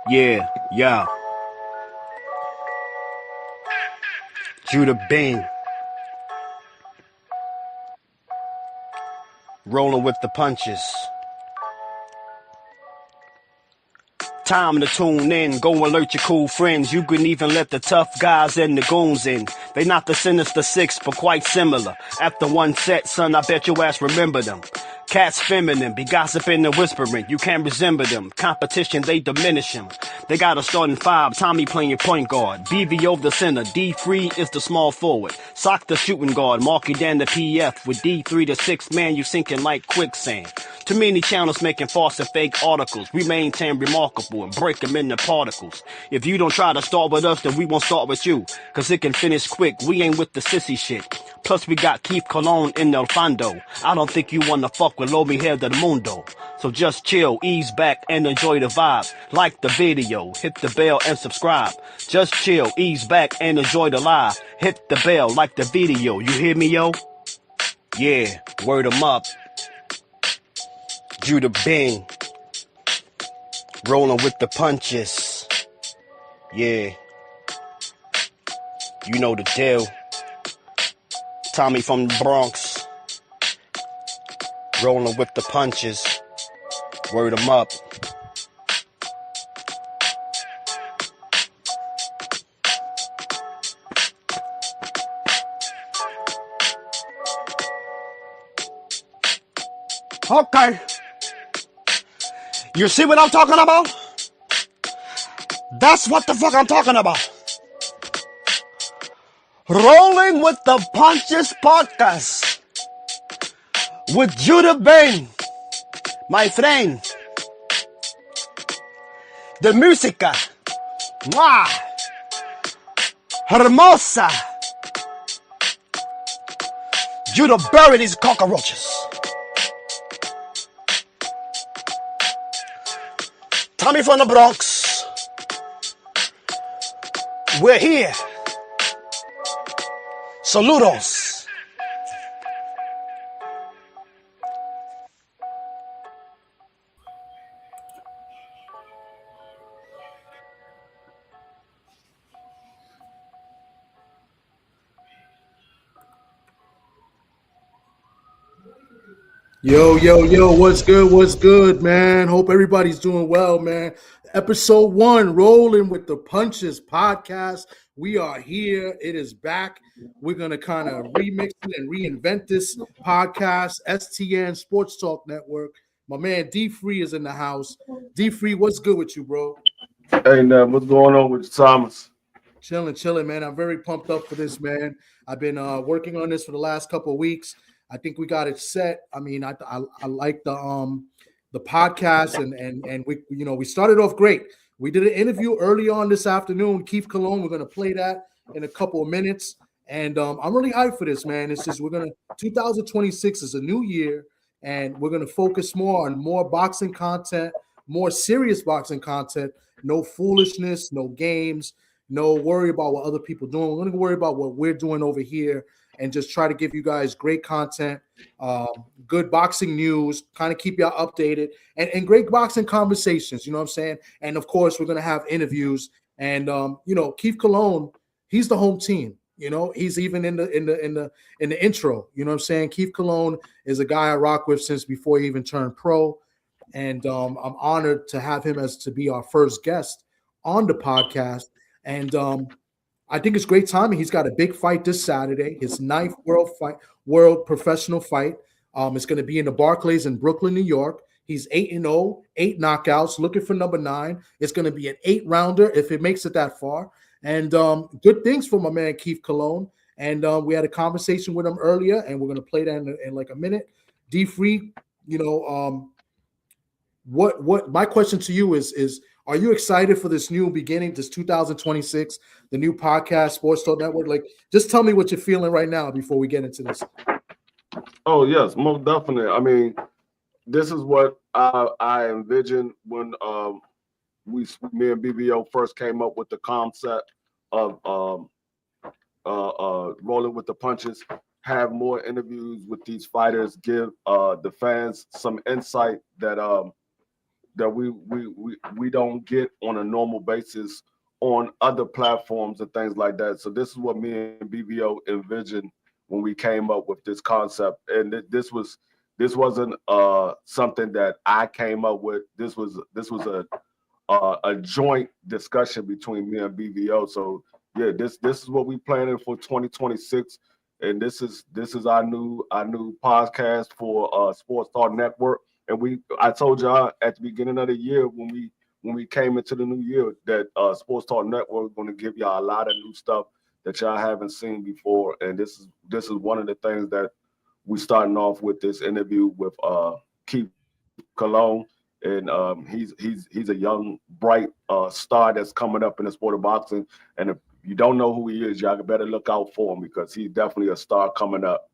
Yeah. Judah Bing. Rolling with the punches. Time to tune in, go alert your cool friends. You can even let the tough guys and the goons in. They not the sinister six, but quite similar. After one set, son, I bet your ass remember them. Cats feminine, be gossiping and whispering. You can't resemble them. Competition, they diminish them. They got a starting five, Tommy playing point guard. BVO the center, D3 is the small forward. Sock the shooting guard, Marky Dan the PF. With D3 the sixth man, you sinking like quicksand. Too many channels making false and fake articles. We maintain remarkable and break them into particles. If you don't try to start with us, then we won't start with you. Cause it can finish quick, we ain't with the sissy shit. Plus we got Keith Cologne in El Fondo. I don't think you wanna fuck with Lo Mi Hair del Mundo. So just chill, ease back, and enjoy the vibe. Like the video, hit the bell and subscribe. Just chill, ease back, and enjoy the live. Hit the bell, like the video, you hear me, yo? Yeah, word 'em up. Judah Bing. Rolling with the punches. Yeah. You know the deal. Tommy from the Bronx. Rolling with the punches. Word 'em up. Okay. You see what I'm talking about? That's what the fuck I'm talking about. Rolling with the Punches podcast with Judah Bing, my friend. The música, ¡mua! Hermosa. Judah buried these cockroaches. Tommy from the Bronx. We're here. Saludos. Yo, what's good, man? Hope everybody's doing well, man. Episode 1, Rolling with the Punches podcast. We are here. It is back. We're going to kind of remix it and reinvent this podcast. STN Sports Talk Network. My man D3 is in the house. D3, what's good with you, bro? Hey, what's going on with you, Thomas? Chilling, man. I'm very pumped up for this, man. I've been working on this for the last couple of weeks. I think we got it set. I mean, I like the podcast and we started off great. We did an interview early on this afternoon. Keith Cologne. We're gonna play that in a couple of minutes, and I'm really hyped for this, man. It's just 2026 is a new year, and we're gonna focus more on more boxing content, more serious boxing content. No foolishness, no games, no worry about what other people are doing. We're gonna worry about what we're doing over here and just try to give you guys great content, good boxing news, kind of keep y'all updated, and great boxing conversations, you know what I'm saying? And of course, we're going to have interviews. And Keith Cologne, he's the home team. He's even in the intro. You know what I'm saying? Keith Cologne is a guy I rock with since before he even turned pro. And I'm honored to have him to be our first guest on the podcast. And I think it's great timing. He's got a big fight this Saturday, his 9th world professional fight. It's going to be in the Barclays in Brooklyn, New York. He's 8-0, 8 knockouts, looking for number 9. It's going to be an 8-rounder if it makes it that far. And good things for my man Keith Cologne. And we had a conversation with him earlier, and we're going to play that in like a minute. D3, what my question to you is are you excited for this new beginning, this 2026, the new podcast, Sports Talk Network? Like, just tell me what you're feeling right now before we get into this. Oh, yes, most definitely. I mean, this is what I envisioned when me and BBO first came up with the concept of rolling with the punches, have more interviews with these fighters, give the fans some insight that that we don't get on a normal basis on other platforms and things like that. So this is what me and BVO envisioned when we came up with this concept. And this wasn't something that I came up with. This was a joint discussion between me and BVO. So yeah, this is what we planning for 2026, and this is our new podcast for Sports Talk Network. And I told y'all at the beginning of the year when we came into the new year that Sports Talk Network is going to give y'all a lot of new stuff that y'all haven't seen before, and this is one of the things that we starting off with this interview with Keith Cologne, and he's a young, bright star that's coming up in the sport of boxing. And if you don't know who he is, y'all better look out for him because he's definitely a star coming up.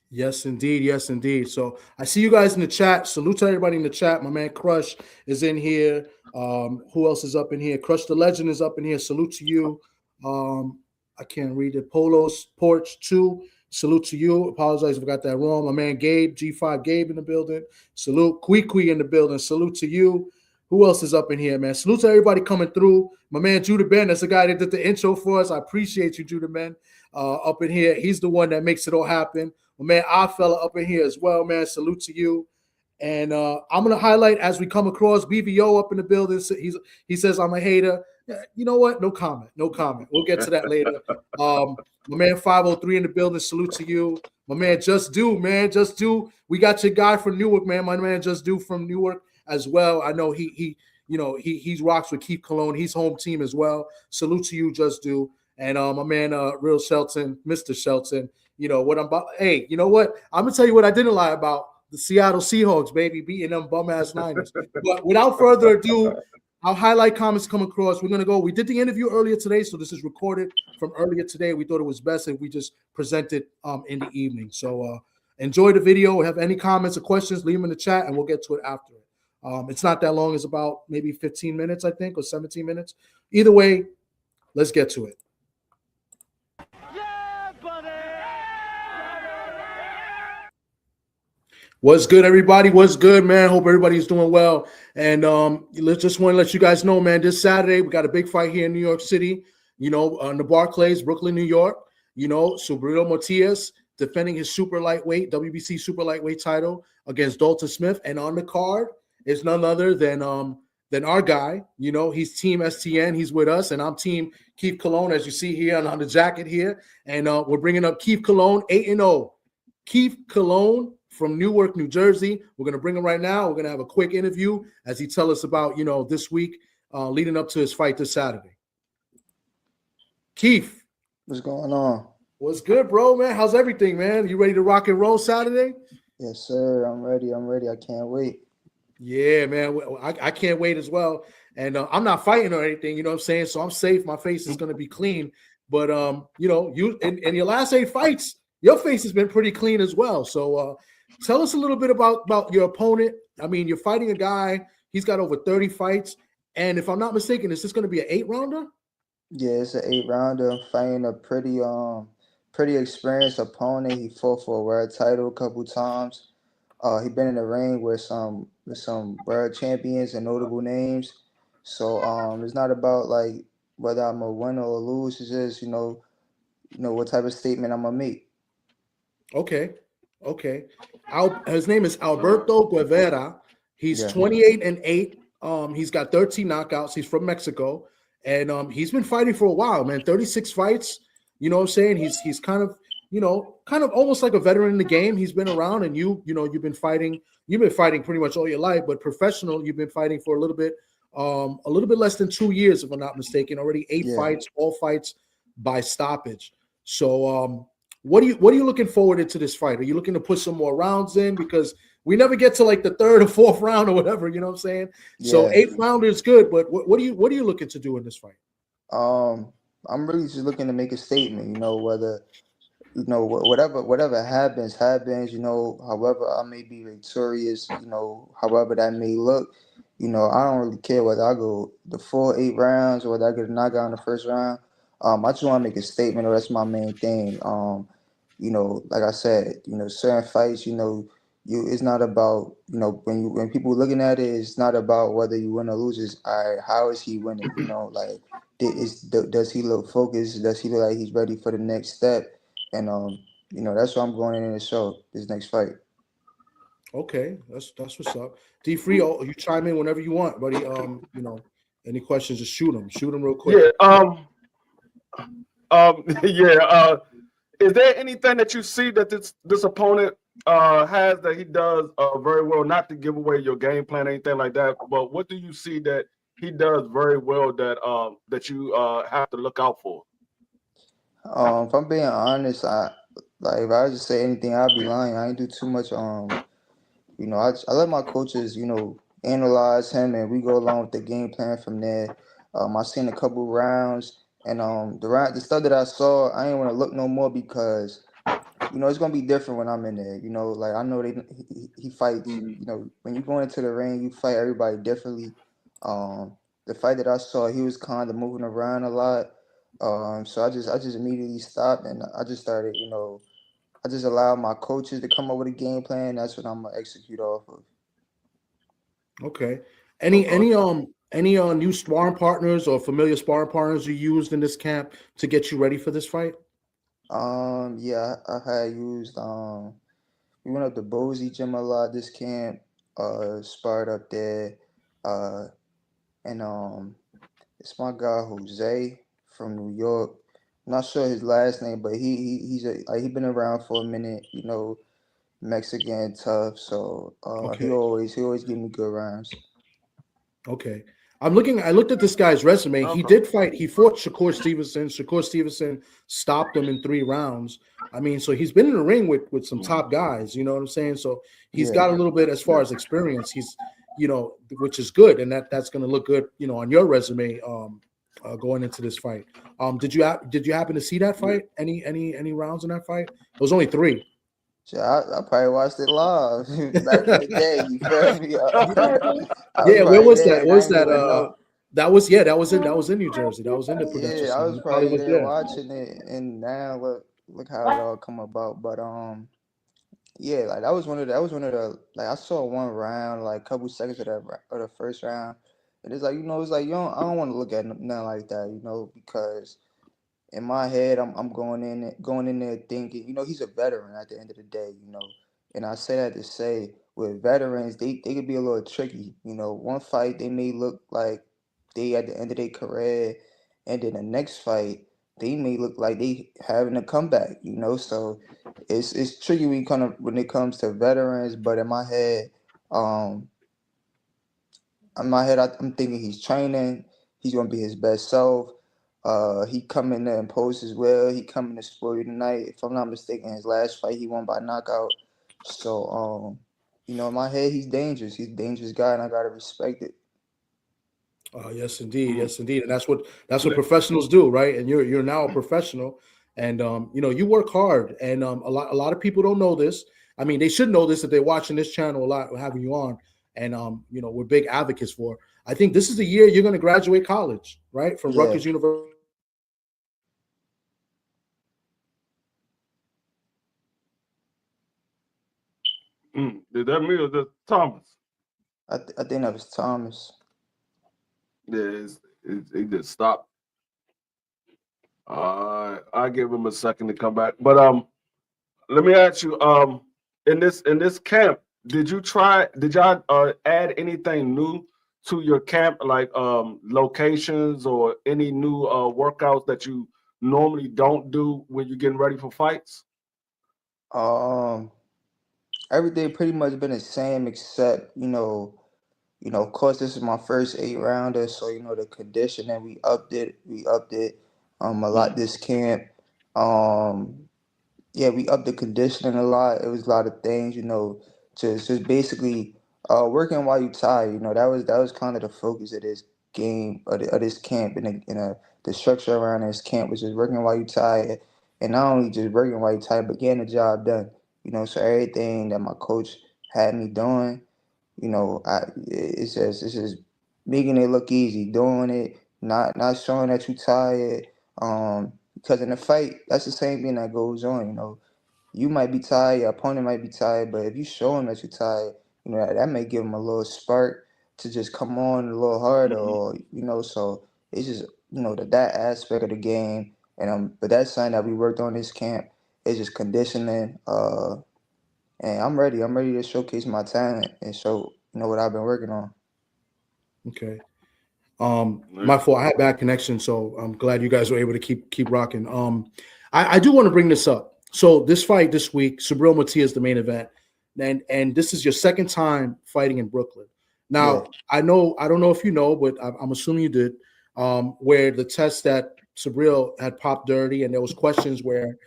Yes, indeed. Yes, indeed. So I see you guys in the chat. Salute to everybody in the chat. My man Crush is in here. Who else is up in here? Crush the Legend is up in here. Salute to you. I can't read it. Polo's Porch 2. Salute to you. Apologize if I got that wrong. My man Gabe, G5 Gabe in the building. Salute. Kui in the building. Salute to you. Who else is up in here, man? Salute to everybody coming through. My man Judah Ben, that's the guy that did the intro for us. I appreciate you, Judah Ben, up in here. He's the one that makes it all happen. My man Oddfella up in here as well, man. Salute to you. And I'm going to highlight as we come across BVO up in the building. He says I'm a hater. You know what? No comment. No comment. We'll get to that later. My man 503 in the building. Salute to you. My man Just Do, man. Just Do. We got your guy from Newark, man. My man Just Do from Newark as well. I know he rocks with Keith Cologne. He's home team as well. Salute to you, Just Do. And my man Real Shelton, Mr. Shelton. You know what I'm about. Hey, you know what? I'm gonna tell you what I didn't lie about. The Seattle Seahawks, baby, beating them bum-ass Niners. But without further ado, I'll highlight comments come across. We're going to go. We did the interview earlier today, so this is recorded from earlier today. We thought it was best if we just present it in the evening. So enjoy the video. Have any comments or questions, leave them in the chat, and we'll get to it after it. It's not that long. It's about maybe 15 minutes, I think, or 17 minutes. Either way, let's get to it. What's good, everybody? What's good, man? Hope everybody's doing well. And just want to let you guys know, man, this Saturday, we got a big fight here in New York City, on the Barclays, Brooklyn, New York. Subriel Matias defending his WBC super lightweight title against Dalton Smith. And on the card is none other than our guy. He's Team STN. He's with us, and I'm Team Keith Cologne, as you see here on the jacket here. And we're bringing up Keith Cologne, 8-0. Keith Cologne from Newark, New Jersey. We're going to bring him right now. We're going to have a quick interview as he tells us about, this week leading up to his fight this Saturday. Keith. What's going on? What's good, bro, man? How's everything, man? You ready to rock and roll Saturday? Yes, sir. I'm ready. I can't wait. Yeah, man. I can't wait as well. And I'm not fighting or anything, you know what I'm saying? So I'm safe. My face is going to be clean. But, you in your last 8 fights, your face has been pretty clean as well. So tell us a little bit about your opponent. I mean, you're fighting a guy. He's got over 30 fights. And if I'm not mistaken, is this going to be an 8-rounder? Yeah, it's an 8-rounder. I'm fighting a pretty experienced opponent. He fought for a world title a couple times. He been in the ring with some world champions and notable names. So it's not about like whether I'm a win or lose. It's just what type of statement I'm gonna make. Okay. His name is Alberto Guevara. He's 28-8. He's got 13 knockouts. He's from Mexico, and he's been fighting for a while, man. 36 fights. You know what I'm saying? He's kind of almost like a veteran in the game. He's been around, and you've been fighting. You've been fighting pretty much all your life, but professional, you've been fighting for a little bit less than 2 years, if I'm not mistaken. Already 8 fights, all fights by stoppage. So, what are you looking forward into this fight? Are you looking to put some more rounds in? Because we never get to like the 3rd or 4th round or whatever, you know what I'm saying? Yeah. So 8 rounder is good, but what are you looking to do in this fight? I'm really just looking to make a statement, whether whatever happens, however I may be victorious, however that may look, I don't really care whether I go the full 8 rounds or whether I get a knockout in the first round. I just want to make a statement, or that's my main thing. Like I said, certain fights, you it's not about, when people looking at it, it's not about whether you win or lose. It's all right, how is he winning? Like does he look focused? Does he look like he's ready for the next step? And that's what I'm going in to show this next fight. Okay, that's what's up. D Free, oh, you chime in whenever you want, buddy. Any questions, just shoot them real quick. Yeah. Yeah. Is there anything that you see that this opponent has that he does very well? Not to give away your game plan or anything like that, but what do you see that he does very well that you have to look out for? If I'm being honest, if I just say anything, I'd be lying. I ain't do too much. I let my coaches, analyze him, and we go along with the game plan from there. I seen a couple rounds, and the stuff that I saw, I ain't want to look no more because it's gonna be different when I'm in there. Like I know he fights. When you go into the ring, you fight everybody differently. The fight that I saw, he was kind of moving around a lot. So I just immediately stopped and I just started. I just allowed my coaches to come up with a game plan. That's what I'm gonna execute off of. Okay. Any new sparring partners or familiar sparring partners you used in this camp to get you ready for this fight? Yeah, I had used we went up to Bozy Gym a lot this camp, sparred up there, uh, and it's my guy Jose from New York. I'm not sure his last name, but he been around for a minute, Mexican tough. So he Okay. always give me good rounds. Okay. I looked at this guy's resume. He Okay. did fight. He fought Shakur Stevenson. Shakur Stevenson stopped him in 3 rounds. I mean, so he's been in the ring with some top guys, you know what I'm saying? So he's Yeah. got a little bit as far as experience. He's, which is good, and that's going to look good, on your resume going into this fight. Did you happen to see that fight? Any rounds in that fight? It was only 3. So I probably watched it live back in the day. You feel me? I was Yeah, where probably was that? there, and What I was ain't that? even know. That was in New Jersey. That was in the production Yeah, I center. was You probably probably was there there. watching it, and now look how it all come about. But yeah, like that was one of the like I saw one round, like a couple seconds of the first round, and it's like it's like I don't want to look at nothing like that, because in my head, I'm going in there thinking, he's a veteran at the end of the day, and I say that to say with veterans, they could be a little tricky, one fight they may look like they at the end of their career, and then the next fight they may look like they having a comeback, so it's tricky when it comes to veterans, but um I'm thinking he's training. He's gonna be his best self. He coming to impose his will. He coming to spoil you tonight. If I'm not mistaken, his last fight he won by knockout. So in my head he's dangerous. He's a dangerous guy, and I gotta respect it. Yes, indeed, yes, indeed, and that's what professionals do, right? And you're now a professional, and you work hard, and a lot of people don't know this. I mean, they should know this if they're watching this channel a lot, having you on, and we're big advocates for. I think this is the year you're going to graduate college, right, from Yeah. Rutgers University. Did that mean or that Thomas? I think that was Thomas. Yeah, he just stopped. I give him a second to come back. But let me ask you, in this camp, did y'all add anything new to your camp, like locations or any new workouts that you normally don't do when you're getting ready for fights? Um, Everything pretty much been the same except of course, this is my first 8 rounder, so the conditioning we upped it. We upped it a lot this camp. Um, yeah, we upped the conditioning a lot. It was a lot of things, just basically working while you tired. That was kind of the focus of this game of this camp and the structure around this camp was just working while you tired, and not only just working while you tired, but getting the job done. So everything that my coach had me doing, it's just making it look easy, doing it, not showing that you tired. Because in the fight, that's the same thing that goes on. you might be tired, your opponent might be tired, but if you show him that you're tired, that may give him a little spark to just come on a little harder, Mm-hmm. or so it's just that aspect of the game, and but that's something that we worked on this camp. It's just conditioning, and I'm ready. I'm ready to showcase my talent and show what I've been working on. Okay. My fault. I had bad connection, so I'm glad you guys were able to keep rocking. I do want to bring this up. So this fight this week, Subriel Matias is the main event, and this is your second time fighting in Brooklyn. Yeah, Now I don't know if you know, but I'm assuming you did. Where the test that Subriel had popped dirty, and there was questions where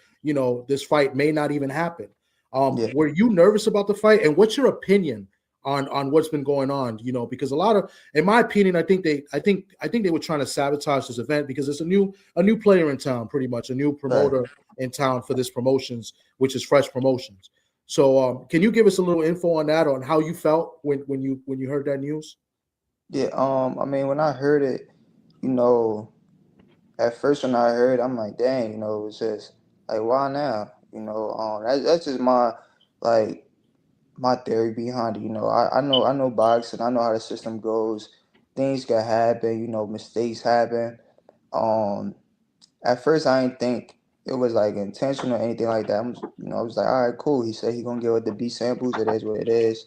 this fight may not even happen. yeah. Were you nervous about the fight, and what's your opinion on what's been going on? Because a lot of, in my opinion, I think they were trying to sabotage this event because it's a new player in town, pretty much a new Right. promoter in town for this promotions, which is Fresh Promotions. So, can you give us a little info on that, on how you felt when you heard that news? Yeah. I mean, when I heard it, you know, at first when I heard, I'm like, dang, it's just like, why now? That's just my like my theory behind it. I know boxing. I know how the system goes. Things can happen. Mistakes happen. Um, at first I didn't think it was like intentional or anything like that. I was like, all right, cool. He said he gonna get with the B samples. It is what it is.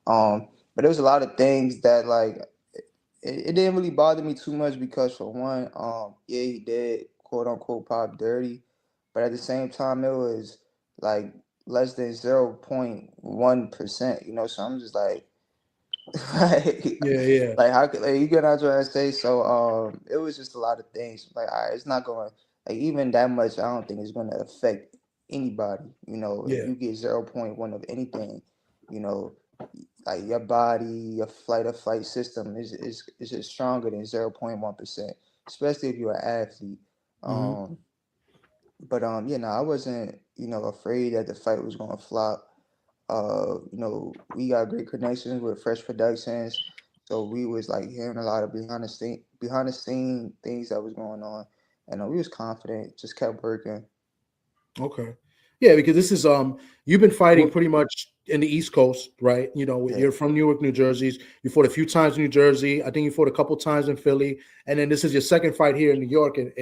But there was a lot of things that like it didn't really bother me too much because for one, yeah, he did quote unquote pop dirty, but at the same time, it was like less than 0.1%. So I'm just like, like, Yeah, yeah, like how could like, you get what I'm trying to say? So it was just a lot of things. Like, all right, it's not gonna like even that much. I don't think it's gonna affect anybody. If yeah, you get 0.1 of anything, you know like your body, your flight or fight system is just stronger than 0.1%, especially if you're an athlete. hmm Um, but yeah, no, I wasn't afraid that the fight was gonna flop. We got great connections with Fresh Productions, so we was like hearing a lot of behind the scene things that was going on, and we was confident, just kept working. okay. Yeah, because this is you've been fighting Well, pretty much in the East Coast, right? Yeah, You're from Newark, New Jersey. You fought a few times in New Jersey. I think you fought a couple times in Philly, and then this is your second fight here in New York and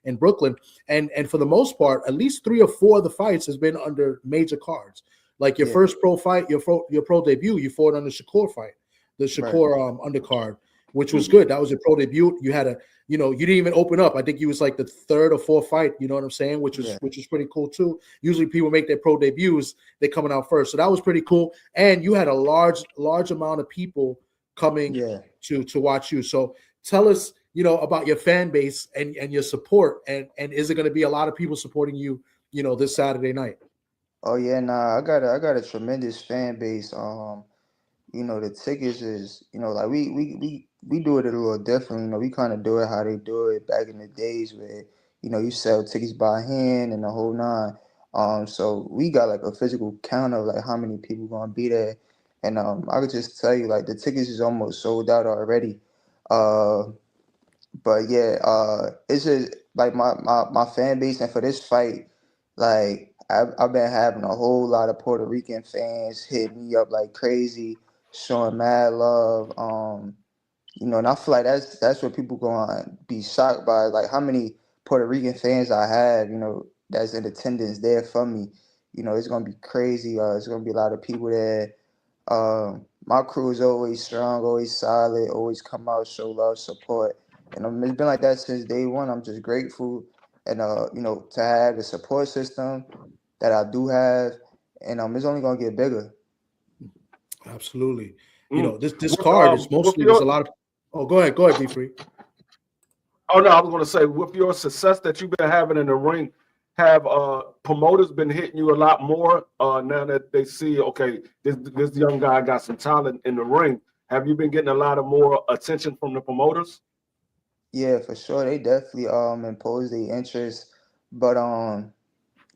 in Brooklyn. And for the most part, at least 3 or 4 of the fights has been under major cards. Like your yeah, first pro fight, your pro debut, you fought on the Shakur fight, the right, Shakur undercard, which was mhm. good. That was your pro debut. You had a you didn't even open up. I think you was like the third or fourth fight. You know what I'm saying? Which was yeah, which was pretty cool too. Usually people make their pro debuts, they coming out first. So that was pretty cool. And you had a large amount of people coming yeah. to watch you. So tell us, about your fan base and your support. And is it going to be a lot of people supporting you, this Saturday night? Oh yeah, nah, I got a tremendous fan base. The tickets is, like we do it a little different. We kind of do it how they do it back in the days where, you sell tickets by hand and the whole nine. So we got like a physical count of like how many people gonna be there, and I could just tell you like the tickets is almost sold out already. Uh, but yeah, it's just like my fan base, and for this fight, like I've been having a whole lot of Puerto Rican fans hit me up like crazy, showing mad love. And I feel like that's what people gonna be shocked by, like how many Puerto Rican fans I have, that's in attendance there for me. It's gonna be crazy. It's gonna be a lot of people there. My crew is always strong, always solid, always come out, show love, support, and it's been like that since day one. I'm just grateful, and to have the support system that I do have, and it's only gonna get bigger. Absolutely. Mm. This With card is with mostly, there's your a lot of. Oh, go ahead, D Free. oh no, I was going to say with your success that you've been having in the ring, have promoters been hitting you a lot more now that they see okay, this young guy got some talent in the ring. Have you been getting a lot of more attention from the promoters? Yeah, for sure. They definitely impose their interest, but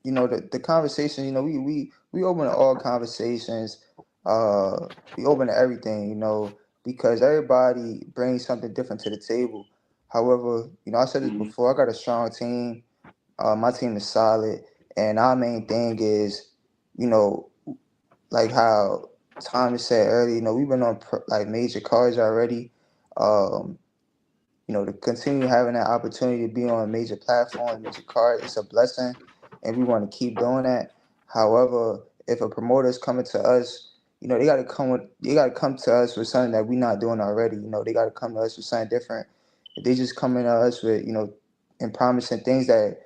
the conversation, we open to all conversations. We open to everything, because everybody brings something different to the table. However, I said this Mm-hmm. before, I got a strong team. My team is solid, And our main thing is, you know, like how Thomas said earlier, you know, we've been on like major cards already. Um, you know, to continue having that opportunity to be on a major platform, major card, it's a blessing, and we want to keep doing that. However, if a promoter is coming to us, you know, they got to come to us with something that we're not doing already. You know, they got to come to us with something different. If they just coming to us with, you know, and promising things that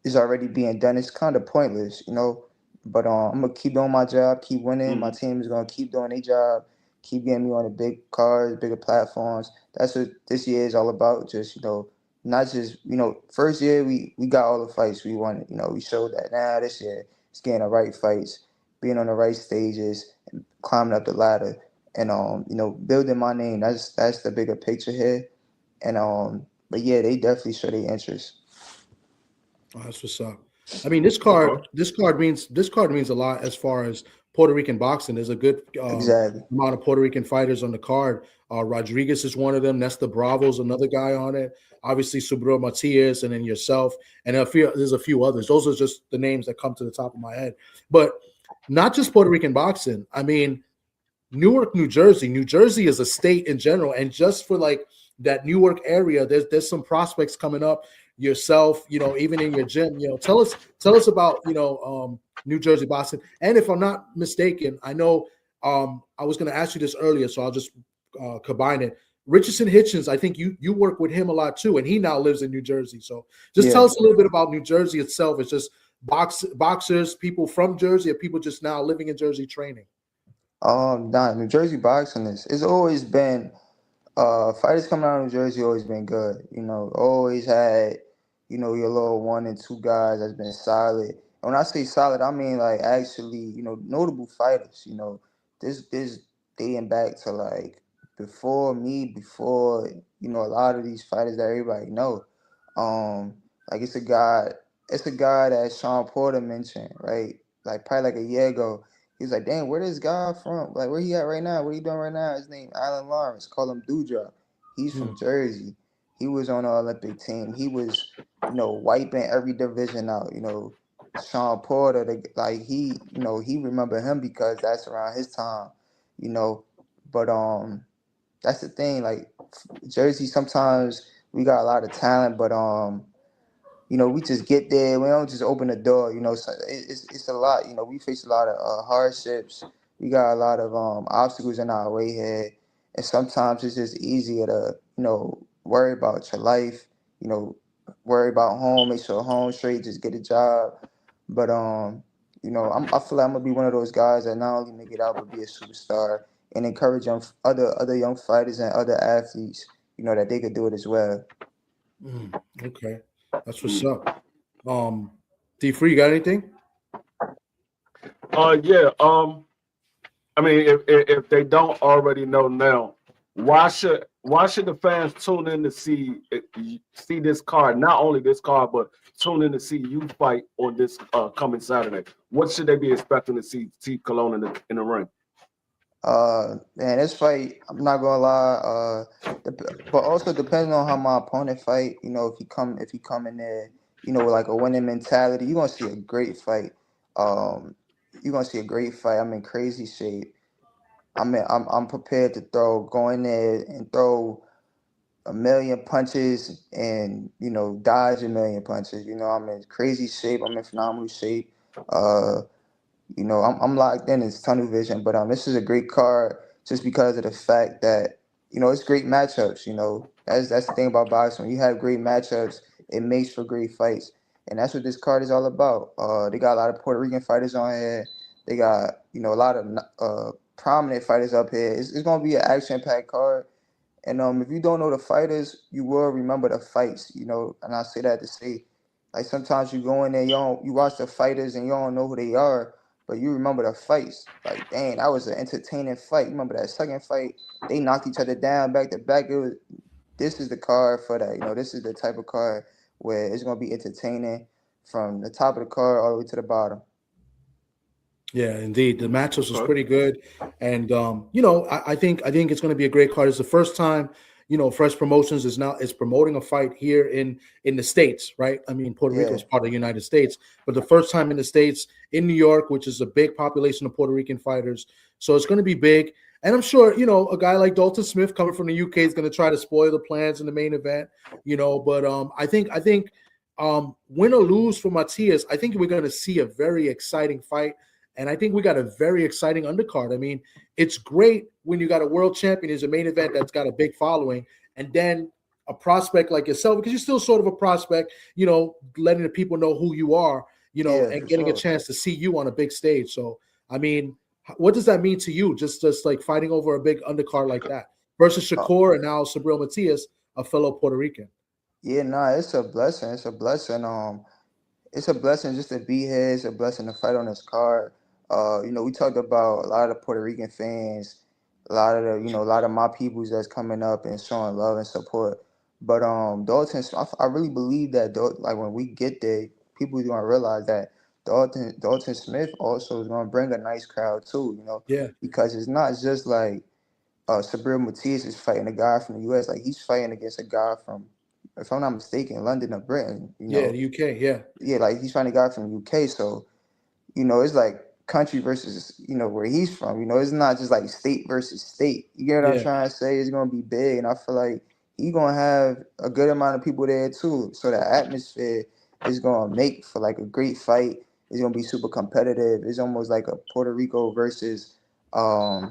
is already being done, it's kind of pointless, you know. But I'm gonna keep doing my job, keep winning. My team is gonna keep doing their job, keep getting me on the big cards, bigger platforms. That's what this year is all about. Just, you know, not just, you know, first year we got all the fights we wanted. You know, we showed that. Now this year it's getting the right fights, being on the right stages, and climbing up the ladder, and you know, building my name. That's the bigger picture here. And but yeah, they definitely show their interest. Oh, that's what's up. I mean, this card means a lot as far as Puerto Rican boxing. There's a good Exactly. amount of Puerto Rican fighters on the card. Rodriguez is one of them. Nesta Bravo's another guy on it. Obviously, Subro Matias, and then yourself, and there's a few others. Those are just the names that come to the top of my head. But not just Puerto Rican boxing. I mean, Newark, New Jersey. New Jersey is a state in general, and just for like that Newark area, there's some prospects coming up. Yourself, you know, even in your gym, you know, tell us about, you know, New Jersey boxing. And if I'm not mistaken, I know I was going to ask you this earlier, so I'll just combine it. Richardson Hitchens, I think you work with him a lot too, and he now lives in New Jersey. So just tell Yeah. us a little bit about New Jersey itself. It's just boxers, people from Jersey, or people just now living in Jersey training. Nah, New Jersey boxing is it's always been fighters coming out of New Jersey always been good. You know, always had, you know, your little one and two guys that's been solid. And when I say solid, I mean like actually, you know, notable fighters. You know, this dating back to like before, you know, a lot of these fighters that everybody know. Like it's a guy that Sean Porter mentioned, right? Like probably like a year ago. He was like, "Damn, where this guy from? Like, where he at right now? What he doing right now?" His name Alan Lawrence. Call him Dewdrop. He's Hmm. from Jersey. He was on the Olympic team. He was, you know, wiping every division out. You know, Sean Porter. Like you know, he remember him because that's around his time. You know, but that's the thing. Like Jersey, sometimes we got a lot of talent, but you know, we just get there. We don't just open the door. You know, so it's a lot. You know, we face a lot of hardships. We got a lot of obstacles in our way here, and sometimes it's just easier to, you know, worry about your life. You know, worry about home, make sure home straight, just get a job. But you know, I feel like I'm gonna be one of those guys that not only make it out but be a superstar and encourage other young fighters and other athletes. You know, that they could do it as well. Okay, that's what's up. D Free, you got anything? Yeah. I mean, if they don't already know now, why should the fans tune in to see this card? Not only this card, but tune in to see you fight on this coming Saturday. What should they be expecting to see Cologne in the ring? Man, this fight, I'm not gonna lie. But also depending on how my opponent fight, you know, if he come in there, you know, with like a winning mentality, you're gonna see a great fight. Um, you're gonna see a great fight. I'm in crazy shape. I'm prepared to go in there and throw a million punches and, you know, dodge a million punches. You know, I'm in crazy shape. I'm in phenomenal shape. Uh, you know, I'm locked in. It's tunnel vision, but this is a great card just because of the fact that, you know, it's great matchups. You know, that's the thing about boxing. When you have great matchups, it makes for great fights, and that's what this card is all about. They got a lot of Puerto Rican fighters on here. They got, you know, a lot of prominent fighters up here. It's gonna be an action-packed card. And if you don't know the fighters, you will remember the fights, you know. And I say that to say, like sometimes you go in there, you watch the fighters and you don't know who they are, but you remember the fights. Like, dang, that was an entertaining fight. You remember that second fight? They knocked each other down back to back. This is the card for that. You know, this is the type of card where it's gonna be entertaining from the top of the card all the way to the bottom. Yeah, indeed. The matchups was Okay. pretty good, and you know, I think it's going to be a great card. It's the first time, Fresh Promotions is promoting a fight here in the States, right? I mean, Puerto Rico Yeah. is part of the United States, but the first time in the States, in New York, which is a big population of Puerto Rican fighters. So it's going to be big. And I'm sure, a guy like Dalton Smith coming from the UK is going to try to spoil the plans in the main event, but I think win or lose for Matias, I think we're going to see a very exciting fight. And I think we got a very exciting undercard. I mean, it's great when you got a world champion as a main event that's got a big following, and then a prospect like yourself, because you're still sort of a prospect, letting the people know who you are, and getting a chance to see you on a big stage. So, I mean, what does that mean to you? Just like fighting over a big undercard like that versus Shakur and now Subriel Matias, a fellow Puerto Rican. Yeah, nah, it's a blessing. It's a blessing. It's a blessing just to be here. It's a blessing to fight on this card. We talked about a lot of Puerto Rican fans, a lot of my peoples that's coming up and showing love and support. But Dalton, I really believe that like when we get there, people are gonna realize that Dalton Smith also is gonna bring a nice crowd too. Yeah. Because it's not just like Subriel Matias is fighting a guy from the U.S. Like he's fighting against a guy from, if I'm not mistaken, London or Britain. Yeah, the UK. Yeah. Yeah, like he's fighting a guy from the UK. So it's like country versus, where he's from. It's not just like state versus state. You get what I'm trying to say? It's going to be big. And I feel like he's going to have a good amount of people there too. So the atmosphere is going to make for like a great fight. It's going to be super competitive. It's almost like a Puerto Rico versus UK.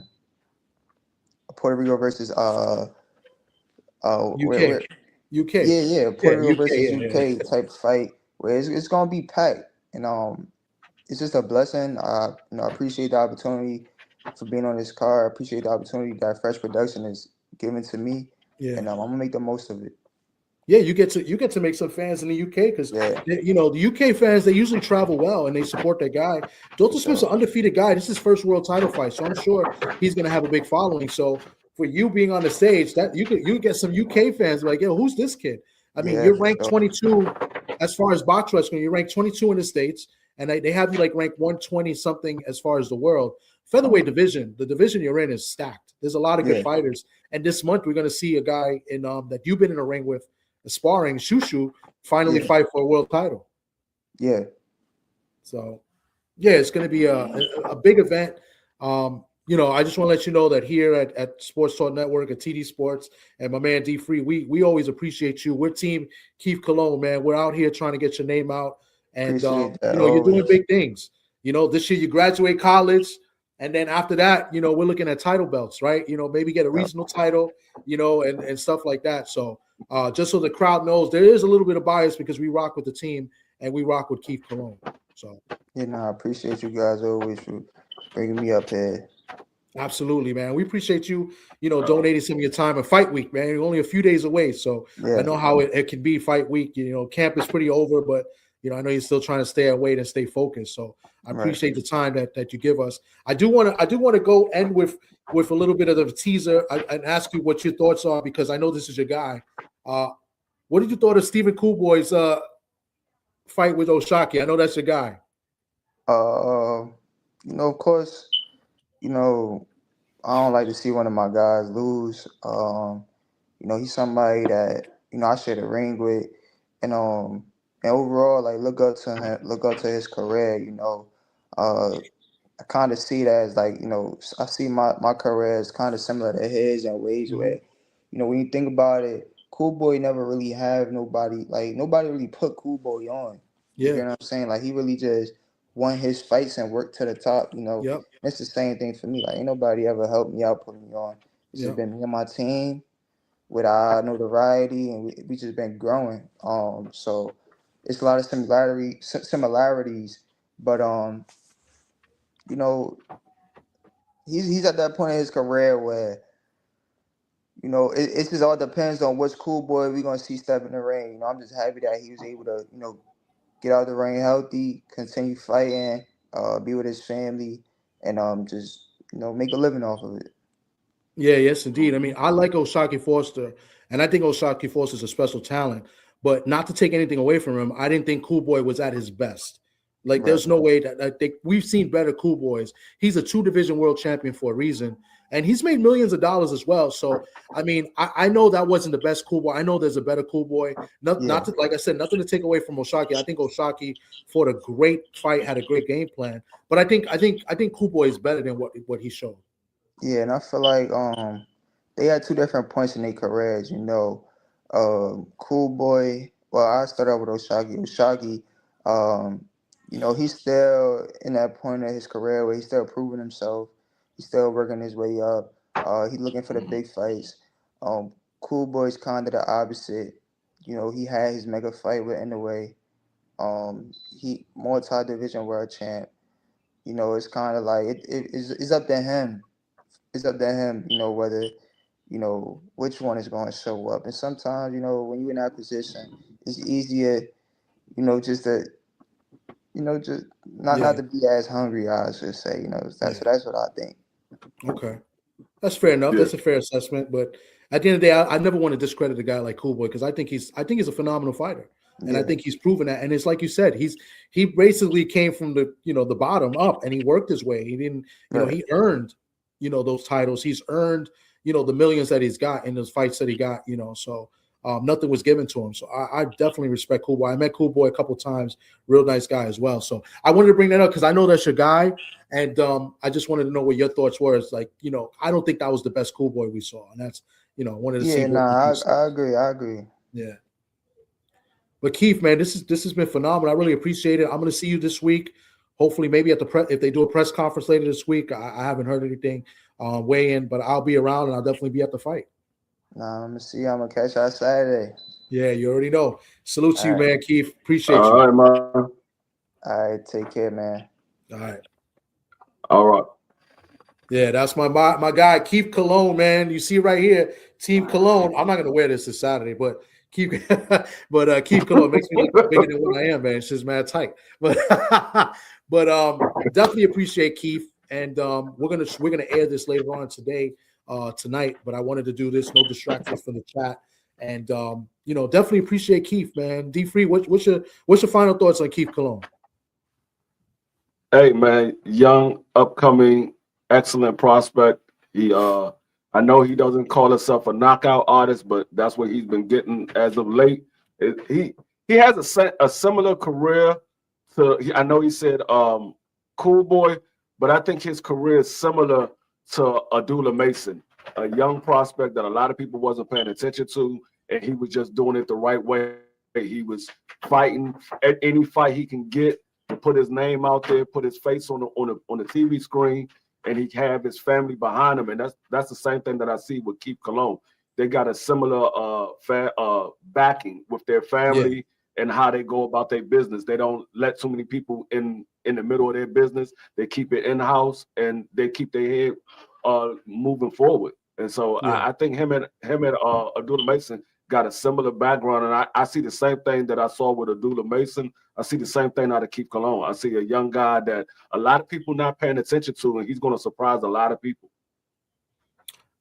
UK. Yeah, Puerto Rico UK, versus UK type fight where it's going to be packed. And it's just a blessing. I appreciate the opportunity for being on this card. I appreciate the opportunity that Fresh Production is giving to me. Yeah. And I'm gonna make the most of it. Yeah, you get to make some fans in the UK because the UK fans, they usually travel well and they support their guy. Dalton Smith's an undefeated guy. This is his first world title fight, so I'm sure he's gonna have a big following. So for you being on the stage, that you get some UK fans like, yo, who's this kid? I mean, you're ranked 22 as far as box wrestling. You're ranked 22 in the States. And they have you like ranked 120 something as far as the world. Featherweight division, the division you're in is stacked. There's a lot of good fighters. And this month we're going to see a guy in that you've been in a ring with, sparring, Shushu, finally fight for a world title. Yeah. So, it's going to be a big event. I just want to let you know that here at Sports Talk Network, at TD Sports, and my man D Free, we always appreciate you. We're Team Keith Cologne, man. We're out here trying to get your name out. And you're doing big things. This year you graduate college, and then after that, we're looking at title belts, right? Maybe get a regional title, and stuff like that. So just so the crowd knows, there is a little bit of bias because we rock with the team and we rock with Keith Cologne. So I appreciate you guys always for bringing me up here. Absolutely, man. We appreciate you, donating some of your time. And fight week, man, you're only a few days away, so I know how it can be fight week. Camp is pretty over, but I know you're still trying to stay away and stay focused. So I appreciate the time that you give us. I do want to go end with a little bit of a teaser and ask you what your thoughts are, because I know this is your guy. What did you thought of Stephen Coolboy's fight with Oshaki? I know that's your guy. Of course, I don't like to see one of my guys lose. He's somebody that I share the ring with, and overall, like look up to him, look up to his career. I kind of see that as like I see my career as kind of similar to his in ways where when you think about it, Coolboy never really have nobody really put Coolboy on. You know what I'm saying? Like he really just won his fights and worked to the top. It's the same thing for me. Like ain't nobody ever helped me out, put me on. It's just been me and my team with our notoriety, and we just been growing. So it's a lot of similarities, but he's at that point in his career where it just all depends on which Coolboy we're gonna see step in the ring. I'm just happy that he was able to get out of the ring healthy, continue fighting, be with his family, and just make a living off of it. Yeah, yes, indeed. I mean, I like Oshaki Foster, and I think Oshaki Foster is a special talent. But not to take anything away from him, I didn't think Coolboy was at his best. Like, there's no way that I think we've seen better Coolboys. He's a 2-division world champion for a reason. and he's made millions of dollars as well. So I mean, I know that wasn't the best Cool Boy. I know there's a better Cool Boy. Not to, like I said, nothing to take away from O'Shaquie. I think O'Shaquie fought a great fight, had a great game plan. But I think Cool Boy is better than what he showed. Yeah, and I feel like they had two different points in their careers. Cool Boy. Well, I started out with O'Shaquie. O'Shaquie, he's still in that point of his career where he's still proving himself. He's still working his way up. He's looking for the big fights. Cool Boy's kind of the opposite. He had his mega fight with Inoue. He multi-division world champ. It's kind of like it's up to him. It's up to him, whether, which one is going to show up. And sometimes, when you're in that position, it's easier, just to, just not to be as hungry, I should say, that's what I think. Okay. That's fair enough. Yeah. That's a fair assessment. But at the end of the day, I never want to discredit a guy like Cool Boy because I think he's a phenomenal fighter. And I think he's proven that. And it's like you said, he basically came from the bottom up and he worked his way. He didn't, he earned, those titles. He's earned, the millions that he's got in those fights that he got, so nothing was given to him. So I definitely respect Cool Boy. I met Cool Boy a couple of times, real nice guy as well. So I wanted to bring that up because I know that's your guy. And I just wanted to know what your thoughts were. It's like, I don't think that was the best Cool Boy we saw. And that's, wanted to see. Yeah, I agree. Yeah. But Keith, man, this has been phenomenal. I really appreciate it. I'm going to see you this week. Hopefully, maybe at if they do a press conference later this week. I haven't heard anything weigh in, but I'll be around and I'll definitely be at the fight. Nah, I'm gonna catch you Saturday. Yeah, you already know. Salute to you, man, Keith. Appreciate you. All right, man. All right, take care, man. All right. All right. Yeah, that's my guy, Keith Cologne, man. You see right here, Team Cologne. I'm not gonna wear this Saturday, but Keith Cologne makes me look bigger than what I am, man. It's just mad tight. But definitely appreciate Keith. And we're gonna air this later on tonight. But I wanted to do this, no distractions from the chat. And definitely appreciate Keith, man. D-Free, what's your final thoughts on Keith Cologne? Hey, man, young, upcoming, excellent prospect. He I know he doesn't call himself a knockout artist, but that's what he's been getting as of late. He has a similar career to, I know he said Cool Boy, but I think his career is similar to Abdullah Mason, a young prospect that a lot of people wasn't paying attention to, and he was just doing it the right way. He was fighting at any fight he can get to put his name out there, put his face on the TV screen, and he have his family behind him. And that's the same thing that I see with Keith Cologne. They got a similar backing with their family and how they go about their business. They don't let too many people in the middle of their business. They keep it in-house and they keep their head moving forward. And so I think him and Abdullah Mason got a similar background. And I see the same thing that I saw with Abdullah Mason. I see the same thing out of Keith Cologne. I see a young guy that a lot of people not paying attention to, and he's going to surprise a lot of people.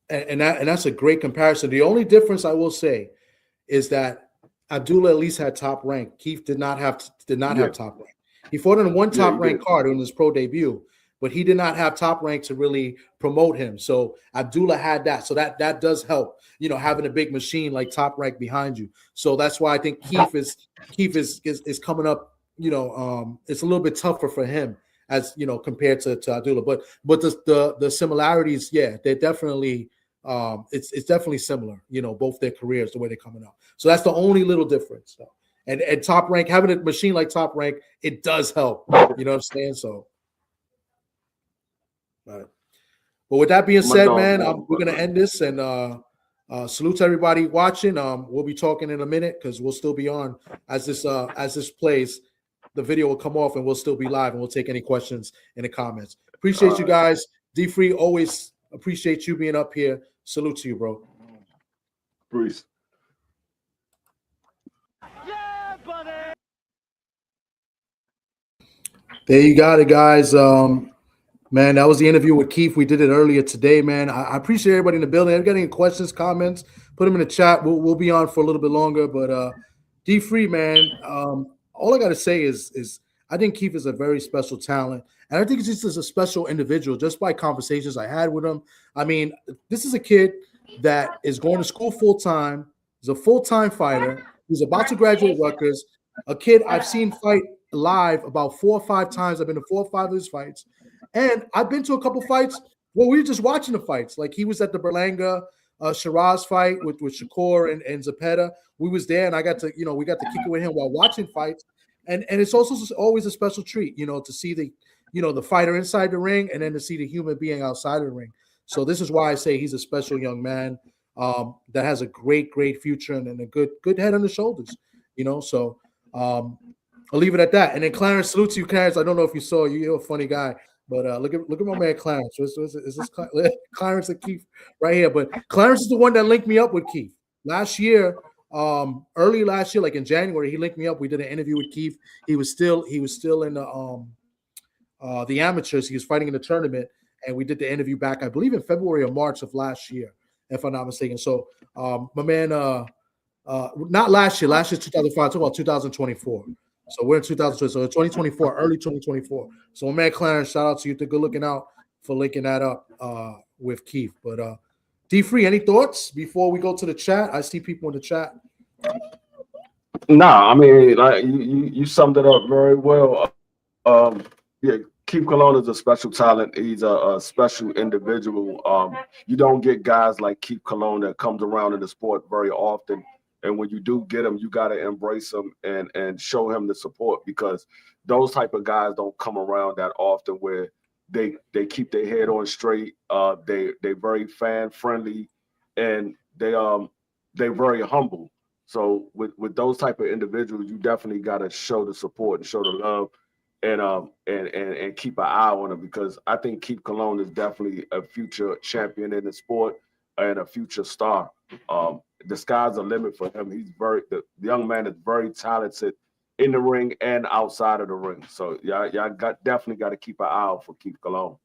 And that's a great comparison. The only difference I will say is that Abdullah at least had top rank. Keith did not have top rank. He fought in one top rank card in his pro debut, but he did not have top rank to really promote him. So Abdullah had that. So that does help, having a big machine like Top Rank behind you. So that's why I think Keith is coming up, it's a little bit tougher for him as, compared to Abdullah. But the similarities, they're definitely it's definitely similar, both their careers, the way they're coming up. So that's the only little difference. So, and Top Rank, having a machine like Top Rank, it does help. You know what I'm saying? So but with that being said, man, we're gonna end this and salute to everybody watching. We'll be talking in a minute because we'll still be on as this plays. The video will come off and we'll still be live and we'll take any questions in the comments. Appreciate you guys. D-Free, always appreciate you being up here. Salute to you, bro. Peace. Yeah, buddy. There you got it, guys. Man, that was the interview with Keith. We did it earlier today, man. I appreciate everybody in the building. If you got any questions, comments, put them in the chat. We'll be on for a little bit longer. But D-Free, man, all I got to say is I think Keith is a very special talent, and I think he's just a special individual just by conversations I had with him. I mean, this is a kid that is going to school full time. He's a full time fighter. He's about to graduate Rutgers. A kid I've seen fight live about 4 or 5 times. I've been to 4 or 5 of his fights, and I've been to a couple fights where we were just watching the fights. Like he was at the Berlanga Shiraz fight with Shakur and Zepeda. We was there, and we got to kick it with him while watching fights. And it's also always a special treat, to see the fighter inside the ring and then to see the human being outside of the ring. So this is why I say he's a special young man that has a great future and a good head on the shoulders, So I'll leave it at that. And then Clarence, salute to you, Clarence. I don't know if you saw, you're a funny guy, but look at my man Clarence. Is this Clarence and Keith right here? But Clarence is the one that linked me up with Keith last year. Early last year, like in January, he linked me up. We did an interview with Keith. He was still in the amateurs. He was fighting in the tournament, and we did the interview back, I believe, in February or March of last year, if I'm not mistaken. So, my man, not last year. Last year, 2005. Talking about 2024. So we're in 2020. So 2024, early 2024. So my man Clarence, shout out to you. Good looking out for linking that up with Keith. But D Free, any thoughts before we go to the chat? I see people in the chat. Nah, I mean, like you summed it up very well. Yeah, Keith Colon is a special talent. He's a special individual. You don't get guys like Keith Colon that comes around in the sport very often. And when you do get him, you got to embrace him and show him the support, because those type of guys don't come around that often, where they keep their head on straight. They very fan friendly, and they very humble. So with those type of individuals, you definitely got to show the support and show the love, and keep an eye on them, because I think Keith Colon is definitely a future champion in the sport and a future star. The sky's the limit for him. The young man is very talented in the ring and outside of the ring. So y'all definitely got to keep an eye out for Keith Colon.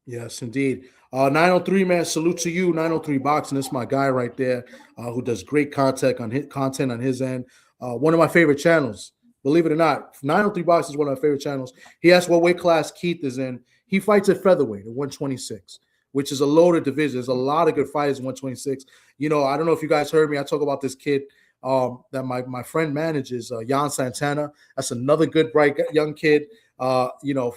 Yes, indeed. 903, man, salute to you. 903 Boxing. This is my guy right there who does great content on his end. One of my favorite channels. Believe it or not, 903 Boxing is one of my favorite channels. He asked what weight class Keith is in. He fights at featherweight at 126. Which is a loaded division. There's a lot of good fighters in 126. I don't know if you guys heard me. I talk about this kid that my friend manages, Jan Santana. That's another good, bright young kid.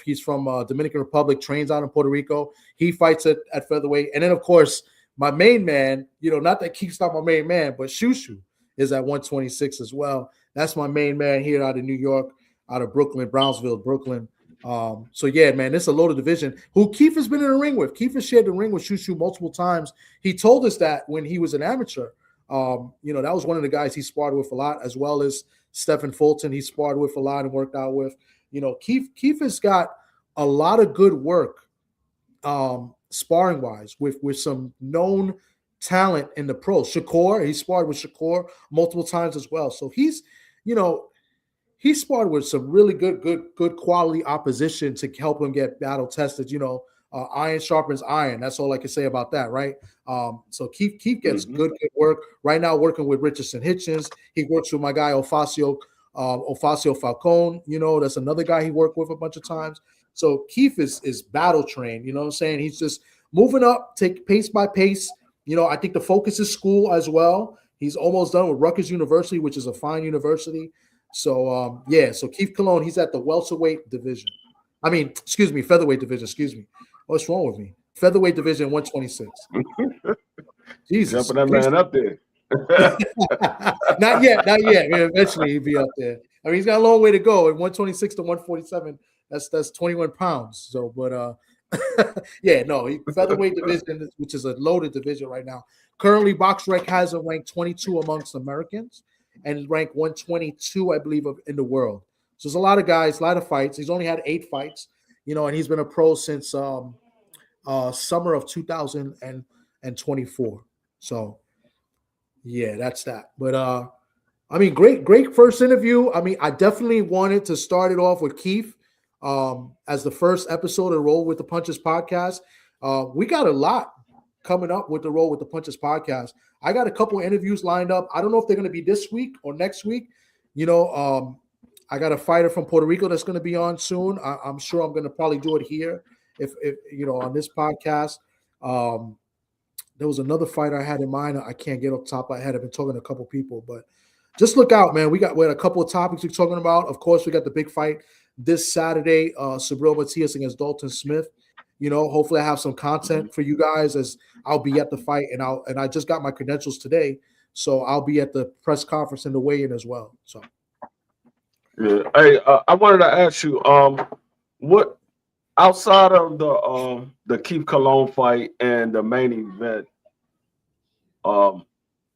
He's from Dominican Republic, trains out in Puerto Rico. He fights at featherweight. And then, of course, my main man, not that Keith's not my main man, but Shushu is at 126 as well. That's my main man here out of New York, out of Brooklyn, Brownsville, Brooklyn. So yeah, man, this is a loaded division who Keith has been in the ring with. Keith has shared the ring with Shushu multiple times. He told us that when he was an amateur. That was one of the guys he sparred with a lot, as well as Stephen Fulton. He sparred with a lot and worked out with. Keith has got a lot of good work, sparring wise, with some known talent in the pros. Shakur, he sparred with Shakur multiple times as well. So he's, he sparred with some really good quality opposition to help him get battle tested. Iron sharpens iron. That's all I can say about that, right? So Keith gets good work right now. Working with Richardson Hitchens, he works with my guy Ofacio Falcone. That's another guy he worked with a bunch of times. So Keith is battle trained. You know what I'm saying? He's just moving up, take pace by pace. I think the focus is school as well. He's almost done with Rutgers University, which is a fine university. So, so Keith Colon, he's at the welterweight division. Featherweight division, excuse me. What's wrong with me? Featherweight division, 126. Jesus. Jumping that man up there. Not yet. Eventually he'll be up there. He's got a long way to go. At 126 to 147, that's 21 pounds. So, but featherweight division, which is a loaded division right now. Currently, BoxRec has a rank 22 amongst Americans and rank 122, I believe, in the world. So there's a lot of guys, a lot of fights. He's only had 8 fights, and he's been a pro since summer of 2024. So, yeah, that's that. But great first interview. I definitely wanted to start it off with Keith as the first episode of Roll with the Punches podcast. We got a lot coming up with the Roll with the Punches podcast. I got a couple of interviews lined up. I don't know if they're going to be this week or next week. I got a fighter from Puerto Rico that's going to be on soon. I'm sure I'm going to probably do it here if on this podcast. There was another fighter I had in mind. I can't get off the top of my head. I've been talking to a couple people, but just look out, man. We had a couple of topics we're talking about. Of course, we got the big fight this Saturday, Subriel Matias against Dalton Smith. Hopefully I have some content for you guys as I'll be at the fight, and I just got my credentials today, so I'll be at the press conference and the weigh-in as well. So, yeah. Hey, I wanted to ask you, what outside of the Keith Cologne fight and the main event,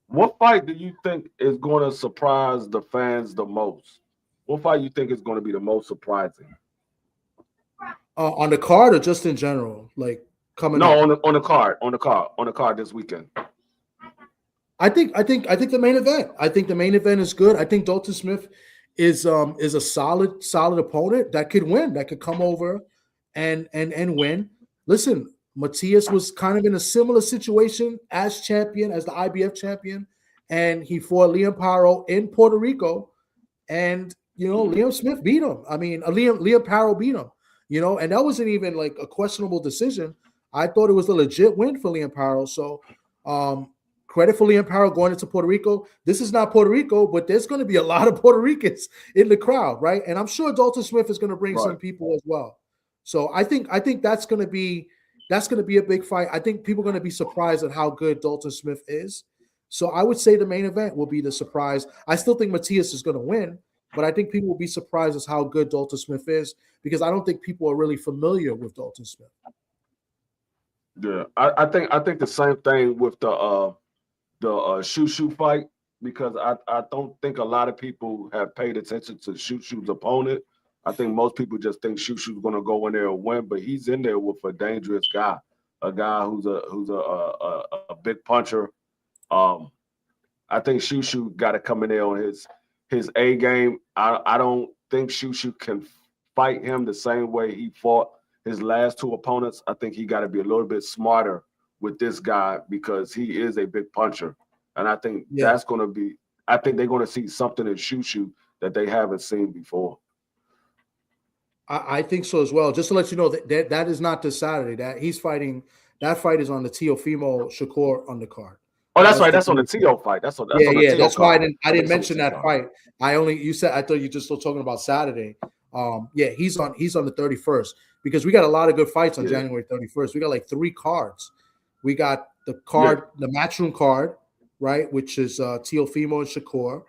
what fight do you think is going to surprise the fans the most? What fight you think is going to be the most surprising? On the card or just in general, like coming? No, on the card this weekend. I think the main event. I think the main event is good. I think Dalton Smith is a solid opponent that could win, that could come over and win. Listen, Matias was kind of in a similar situation as champion, as the IBF champion, and he fought Liam Paro in Puerto Rico, and Liam Smith beat him. I mean, Liam Paro beat him. And that wasn't even like a questionable decision. I thought it was a legit win for Liam Paro. So, credit for Liam Paro going into Puerto Rico. This is not Puerto Rico, but there's going to be a lot of Puerto Ricans in the crowd, right? And I'm sure Dalton Smith is going to bring some people as well. So I think that's going to be a big fight. I think people are going to be surprised at how good Dalton Smith is. So I would say the main event will be the surprise. I still think Matias is going to win, but I think people will be surprised as how good Dalton Smith is, because I don't think people are really familiar with Dalton Smith. Yeah, I think the same thing with the Shushu fight, because I don't think a lot of people have paid attention to Shushu's opponent. I think most people just think Shushu's going to go in there and win, but he's in there with a dangerous guy, a guy who's a big puncher. I think Shushu got to come in there on his A game. I don't think Shushu can fight him the same way he fought his last two opponents. I think he got to be a little bit smarter with this guy, because he is a big puncher. And I think that's going to be – I think they're going to see something in Shushu that they haven't seen before. I think so as well. Just to let you know, that is not this Saturday. That fight is on the Teofimo Shakur undercard. Oh, that's right. That's on the Teo fight. That's on the Teo that's why I didn't mention that fight. I thought you just were talking about Saturday. He's on the 31st, because we got a lot of good fights on January 31st. We got like 3 cards. We got the card, the matchroom card, right, which is Teofimo and Shakur,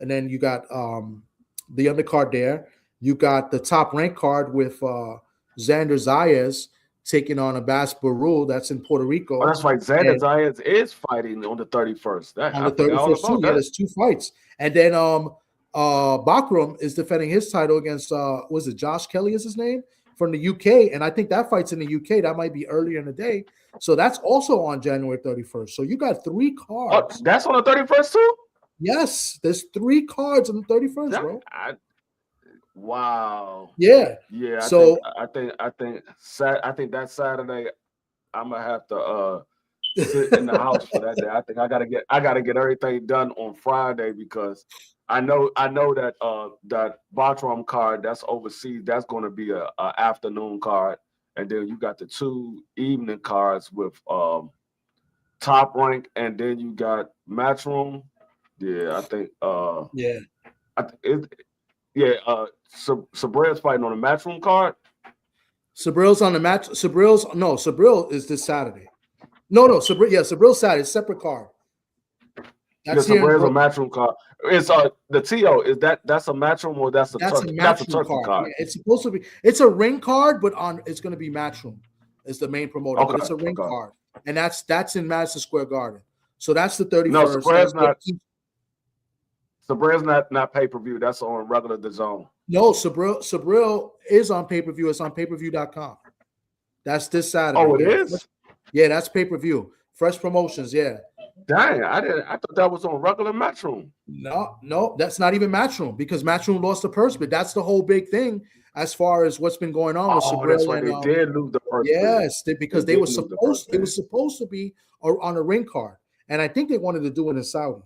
and then you got the undercard there. You got the top rank card with Xander Zayas taking on Abbas Barul. That's in Puerto Rico. Oh, that's right. Xander Zayas is fighting on the 31st. On the 31st too. Yeah, there's 2 fights. And then Bakram is defending his title against was it Josh Kelly is his name, from the UK, and I think that fight's in the UK. That might be earlier in the day. So that's also on January 31st. So you got 3 cards. Oh, that's on the 31st too? Yes, there's 3 cards on the 31st, bro. Wow. Yeah. Yeah. So I think that Saturday I'm gonna have to sit in the house for that day. I think I gotta get everything done on Friday, because I know that that Bartram card that's overseas, that's gonna be a afternoon card, and then you got the 2 evening cards with Top Rank, and then you got Matchroom. Yeah, I think Subriel's fighting on the Matchroom card. Subril's on the match. Subriel is this Saturday. No, Subril's Saturday. It's separate card. That's Subriel's a Matchroom card. It's the TO. That's a Matchroom, or that's a turkey card? Yeah, it's supposed to be. It's a ring card, but it's going to be Matchroom. It's the main promoter, but it's a ring card, and that's in Madison Square Garden. So that's the 31st. No, Subriel's not. Subriel's not pay-per-view. That's on regular DAZN. No, Subriel is on pay-per-view. It's on payperview.com. That's this Saturday. Oh, it is? Yeah, that's pay-per-view. Fresh Promotions, yeah. Dang, I thought that was on regular Matchroom. No, that's not even Matchroom, because Matchroom lost the purse bid. That's the whole big thing as far as what's been going on with Subriel. That's right. They did lose the purse bid. Yes, because it was supposed to be on a ring card, and I think they wanted to do it in Saudi,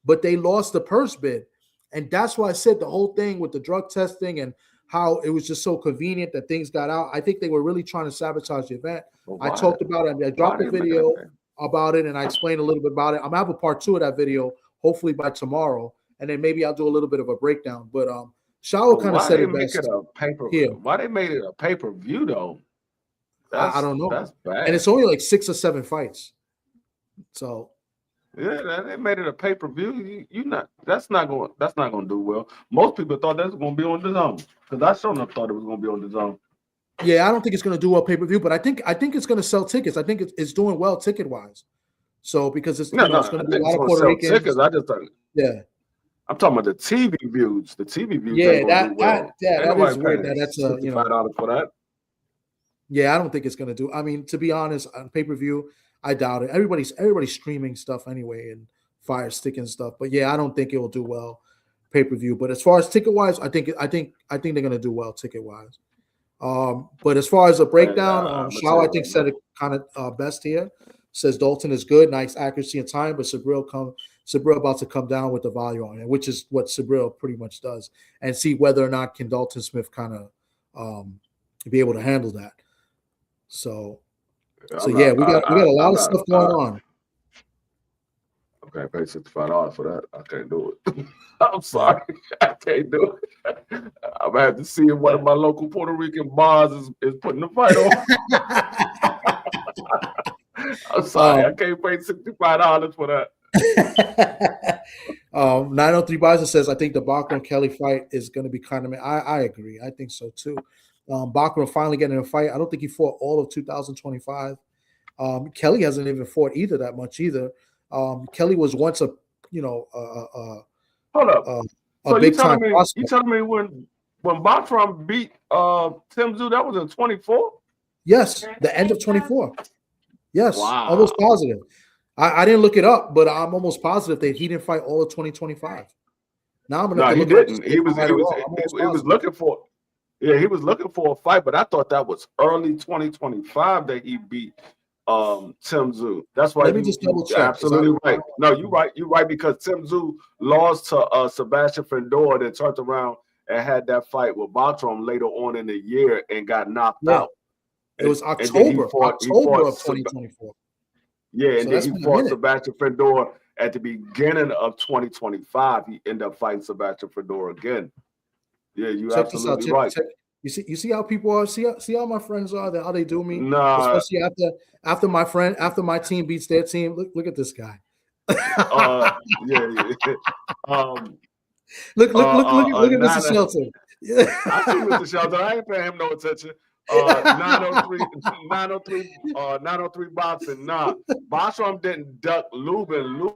but they lost the purse bid. And that's why I said the whole thing with the drug testing and how it was just so convenient that things got out. I think they were really trying to sabotage the event. I talked about it. I dropped a video about it, and I explained a little bit about it. I'm gonna have a part 2 of that video, hopefully by tomorrow, and then maybe I'll do a little bit of a breakdown. But Shaul kind of said it best. Why they made it a pay-per-view though? I don't know. That's bad. And it's only like 6 or 7 fights. So yeah, they made it a pay-per-view. That's not gonna do well. Most people thought that was gonna be on the zone. Because I sure enough thought it was gonna be on the zone. Yeah, I don't think it's gonna do well pay-per-view, but I think it's gonna sell tickets. I think it's doing well ticket-wise. So because it's gonna be a lot of Puerto Ricans. Tickets, I just thought, yeah. I'm talking about the TV views. The TV views. Yeah, that is weird. That's $65 for that. Yeah, I don't think it's gonna do. I mean, to be honest, on pay-per-view, I doubt it. Everybody's streaming stuff anyway and Fire Stick and stuff. But yeah, I don't think it will do well pay-per-view. But as far as ticket-wise, I think they're gonna do well ticket-wise. But as far as a breakdown, Shaw I think said it kind of best here. Says Dalton is good, nice accuracy and time, but Sabril about to come down with the volume on it, which is what Sabril pretty much does, and see whether or not can Dalton Smith kind of be able to handle that. So yeah, we got a lot of stuff going on. Okay, pay $65 for that. I can't do it. I'm sorry, I can't do it. I'm gonna have to see if one of my local Puerto Rican bars is putting the fight on. I'm sorry, I can't pay $65 for that. 903 Bison says, I think the Bachman Kelly fight is going to be kind of. I agree. I think so too. Bachman finally getting in a fight. I don't think he fought all of 2025. Kelly hasn't even fought either that much either. Kelly was once a hold up. A big time prospect. You telling me when Bachman beat Tim Tszyu, that was in 24? Yes, the end of 24. Yes, wow. Almost positive. I didn't look it up, but I'm almost positive that he didn't fight all of 2025. Now I'm gonna. No, he didn't. He was looking for. Yeah, he was looking for a fight, but I thought that was early 2025 that he beat Tim Tszyu. That's why. Let me just double check. Absolutely right. No, you're right. You're right because Tim Tszyu lost to Sebastian Fedor, then turned around and had that fight with Bartram later on in the year and got knocked out. It was October of 2024. Yeah, and then he fought Sebastian Fedor at the beginning of 2025. He ended up fighting Sebastian Fedor again. Yeah, you're absolutely right. You see how people are. See how my friends are. How they do me. Nah. Especially after my team beats their team. Look at this guy. Yeah. Look at Mr. Shelton. I see Mr. Shelton. I ain't paying him no attention. 903 boxing. Nah, Bostrom didn't duck Lubin.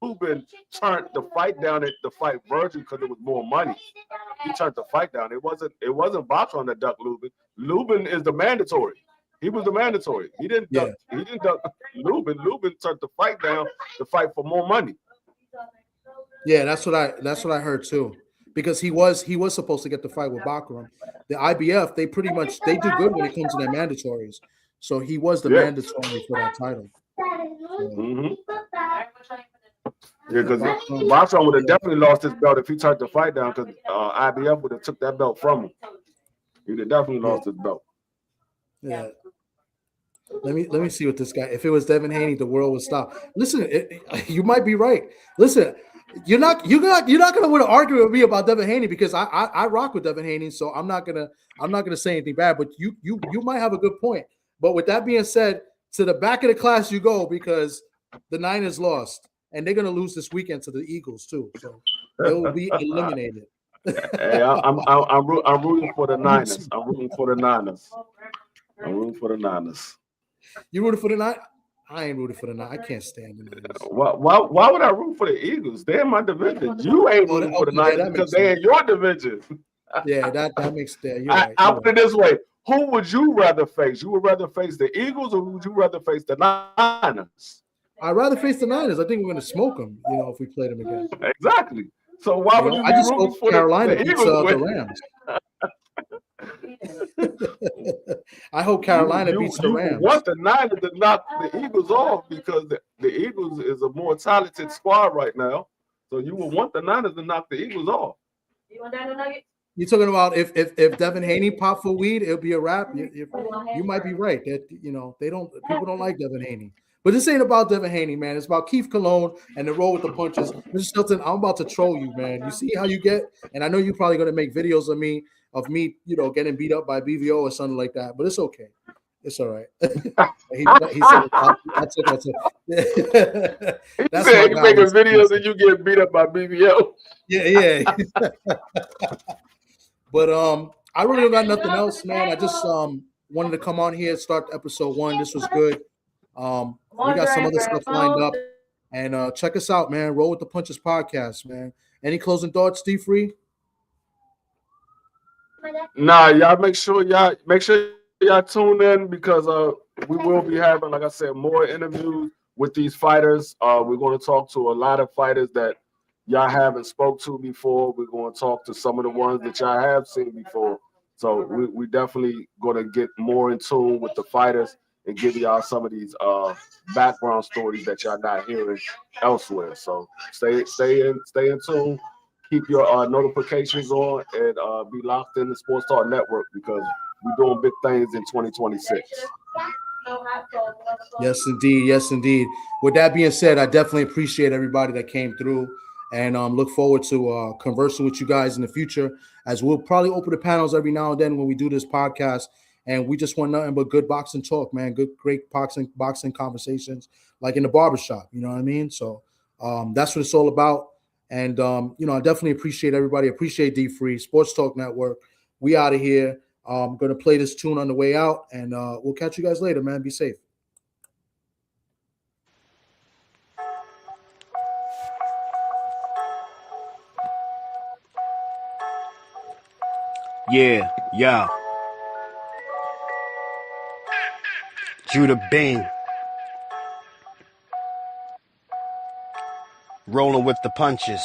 Lubin turned the fight down at the fight Virgin because it was more money. He turned the fight down. It wasn't Bostrom that ducked Lubin. Lubin is the mandatory. He was the mandatory. He didn't duck Lubin. Lubin turned the fight down to fight for more money. Yeah, that's what I heard too. Because he was supposed to get the fight with Bachram. The IBF, they do good when it comes to their mandatories. So he was the mandatory for that title. Mm-hmm. Yeah, because Bachram would have definitely lost his belt if he turned the fight down because IBF would have took that belt from him. He would have definitely lost his belt. Yeah. Let me see what this guy. If it was Devin Haney, the world would stop. Listen, you might be right. Listen. You're not gonna want to argue with me about Devin Haney because I rock with Devin Haney, so I'm not gonna say anything bad. But you might have a good point. But with that being said, to the back of the class you go because the Niners lost and they're gonna lose this weekend to the Eagles too, so they will be eliminated. Hey, I'm rooting for the Niners. I'm rooting for the Niners. You rooting for the Niners? I ain't rooting for the Niners. I can't stand the Niners. Why would I root for the Eagles? They're in my division. You ain't rooting for the Niners because they're in your division. Yeah, that makes that. I'll put it this way: who would you rather face? You would rather face the Eagles, or would you rather face the Niners? I'd rather face the Niners. I think we're going to smoke them. If we play them again. Exactly. So why would you? I just hope Carolina beats the Rams. I hope Carolina beats the Rams. You want the Niners to knock the Eagles off because the Eagles is a more talented squad right now. So you would want the Niners to knock the Eagles off. You want that nugget? You're talking about if Devin Haney popped for weed, it'll be a wrap. You might be right that people don't like Devin Haney. But this ain't about Devin Haney, man. It's about Keith Cologne and the roll with the punches. Mr. Shelton, I'm about to troll you, man. You see how you get, and I know you're probably gonna make videos of me, getting beat up by BVO or something like that. But it's okay. It's all right. he said, that's it. That's he said he's making videos and you get beat up by BVO. Yeah. But I really don't got nothing else, man. I just wanted to come on here, start episode 1. This was good. We got some other stuff lined up, and check us out, man. Roll with the Punches podcast, man. Any closing thoughts, Steve Free? Nah, y'all make sure y'all tune in because we will be having, like I said, more interviews with these fighters. We're going to talk to a lot of fighters that y'all haven't spoke to before. We're going to talk to some of the ones that y'all have seen before. So we definitely going to get more in tune with the fighters and give y'all some of these background stories that y'all not hearing elsewhere. So stay in tune. Keep your notifications on and be locked in the Sports Talk Network because we're doing big things in 2026. Yes, indeed. With that being said, I definitely appreciate everybody that came through and look forward to conversing with you guys in the future, as we'll probably open the panels every now and then when we do this podcast. And we just want nothing but good boxing talk, man. Great boxing conversations, like in the barbershop. You know what I mean? So that's what it's all about. And, I definitely appreciate everybody. Appreciate D-Free, Sports Talk Network. We out of here. I'm going to play this tune on the way out, and we'll catch you guys later, man. Be safe. Yeah. Judah Bing. Rolling with the punches.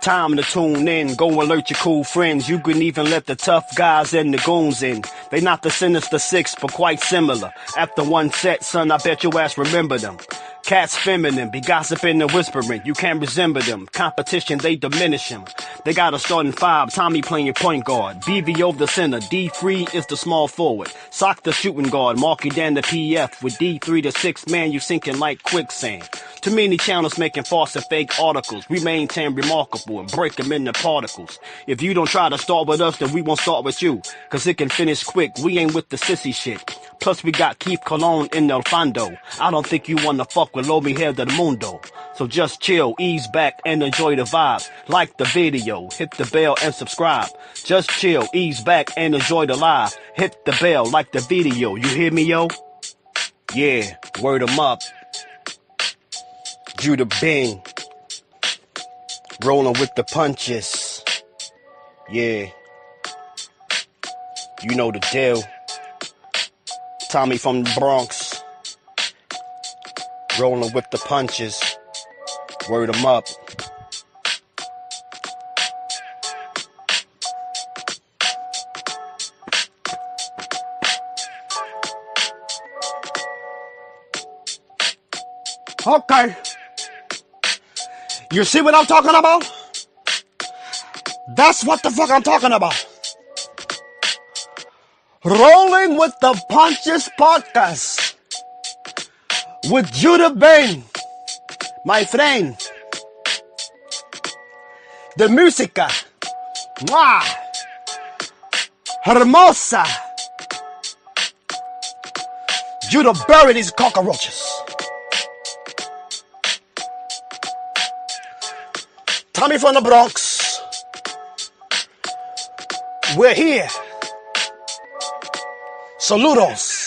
Time to tune in, go alert your cool friends. You can even let the tough guys and the goons in. They not the sinister six, but quite similar. After one set, son, I bet your ass remember them. Cats feminine, be gossiping and whispering. You can't resemble them. Competition, they diminish them. They got a starting 5, Tommy playing point guard. BVO the center, D3 is the small forward. Sock the shooting guard, Marky Dan the PF. With D3 the 6th man, you sinking like quicksand. Too many channels making false and fake articles. We maintain remarkable and break them into particles. If you don't try to start with us, then we won't start with you. Cause it can finish quick, we ain't with the sissy shit. Plus we got Keith Cologne in El Fondo. I don't think you wanna fuck with Lo Mi Hair del Mundo. So just chill, ease back, and enjoy the vibe. Like the video, hit the bell and subscribe. Just chill, ease back, and enjoy the live. Hit the bell, like the video, you hear me, yo? Yeah, word 'em up. Judah Bing. Rolling with the punches. Yeah. You know the deal. Tommy from the Bronx. Rolling with the punches. Word 'em up. Okay. You see what I'm talking about? That's what the fuck I'm talking about. Rolling with the Punches podcast with Judah Bing, my friend. The música, wow, hermosa. Judah buried these cockroaches. Tommy from the Bronx. We're here. Saludos.